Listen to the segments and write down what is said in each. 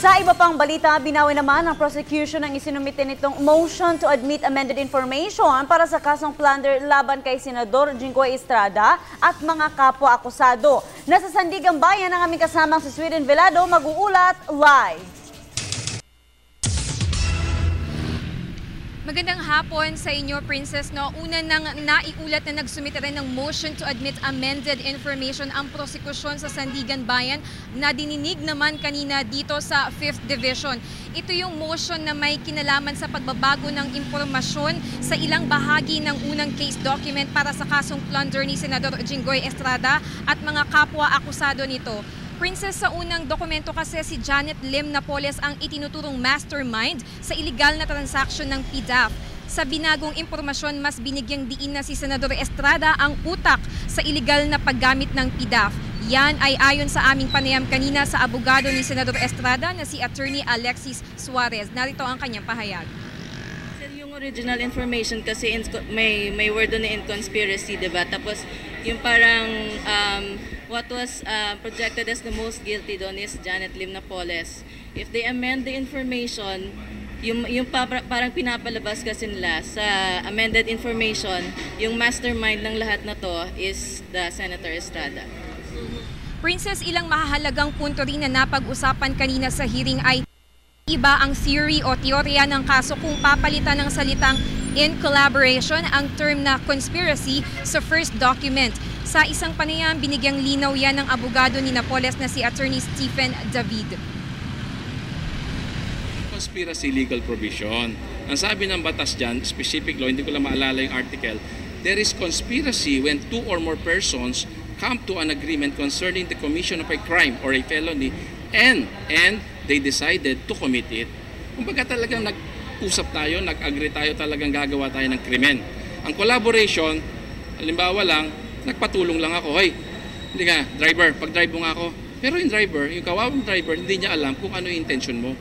Sa iba pang balita, binawi naman ng prosecution ang isinumite nitong motion to admit amended information para sa kasong plunder laban kay Senador Jinggoy Estrada at mga kapwa-akusado. Nasa Sandigan Bayan ang aming kasamang si Sweden Velado, mag-uulat live. Magandang hapon sa inyo, Princess. No, una nang naiulat na nagsumite rin ng motion to admit amended information ang prosekusyon sa Sandigan Bayan na dininig naman kanina dito sa 5th Division. Ito yung motion na may kinalaman sa pagbabago ng impormasyon sa ilang bahagi ng unang case document para sa kasong plunder ni Senador Jinggoy Estrada at mga kapwa-akusado nito. Princess, sa unang dokumento kasi si Janet Lim Napoles ang itinuturong mastermind sa illegal na transaksyon ng PDAF. Sa binagong impormasyon, mas binigyang diin na si Senador Estrada ang utak sa illegal na paggamit ng PDAF. Yan ay ayon sa aming panayam kanina sa abogado ni Senador Estrada na si Attorney Alexis Suarez. Narito ang kanyang pahayag. Yung original information kasi may word doon in conspiracy, diba? Tapos yung parang what was projected as the most guilty doon is Janet Lim Napoles. If they amend the information, yung parang pinapalabas kasi nila sa amended information, yung mastermind ng lahat na to is the Senator Estrada. Princess, ilang mahalagang punto rin na napag-usapan kanina sa hearing ay iba ang theory o teorya ng kaso kung papalitan ng salitang in collaboration ang term na conspiracy sa first document. Sa isang panayam, binigyang linaw yan ng abogado ni Napoles na si Attorney Stephen David. Conspiracy legal provision. Ang sabi ng batas dyan, specific law, hindi ko lang maalala yung article, there is conspiracy when two or more persons come to an agreement concerning the commission of a crime or a felony and they decided to commit it. Kumbaga talagang nag-usap tayo, nag-agree tayo, talagang gagawa tayo ng krimen. Ang collaboration, halimbawa lang, nagpatulong lang ako, hey, hindi ka, driver, pag-drive mo nga ako. Pero yung driver, yung kawawang driver, hindi niya alam kung ano yung intention mo.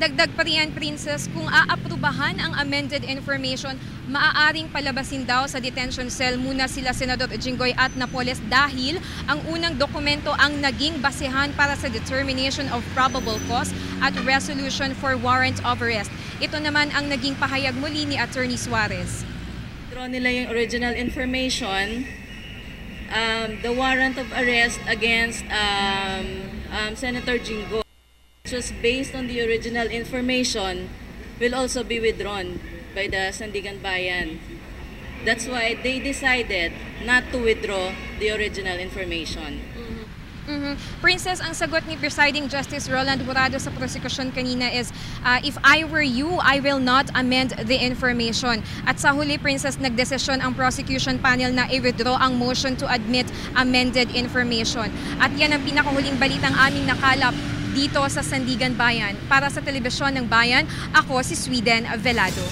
Dagdag pa riyan, Princess, kung aaprubahan ang amended information, maaaring palabasin daw sa detention cell muna sila Senador Jinggoy at Napoles dahil ang unang dokumento ang naging basehan para sa determination of probable cause at resolution for warrant of arrest. Ito naman ang naging pahayag muli ni Attorney Suarez. Draw nila yung original information, the warrant of arrest against Senator Jinggoy, which was based on the original information, will also be withdrawn by the Sandigan Bayan. That's why they decided not to withdraw the original information. Princess, ang sagot ni Presiding Justice Roland Jurado sa prosecution kanina is, if I were you, I will not amend the information. At sa huli, Princess, nagdesisyon ang prosecution panel na i-withdraw ang motion to admit amended information. At yan ang pinakahuling balitang aming nakalap dito sa Sandigan Bayan. Para sa Telebisyon ng Bayan, ako si Sweden Velado.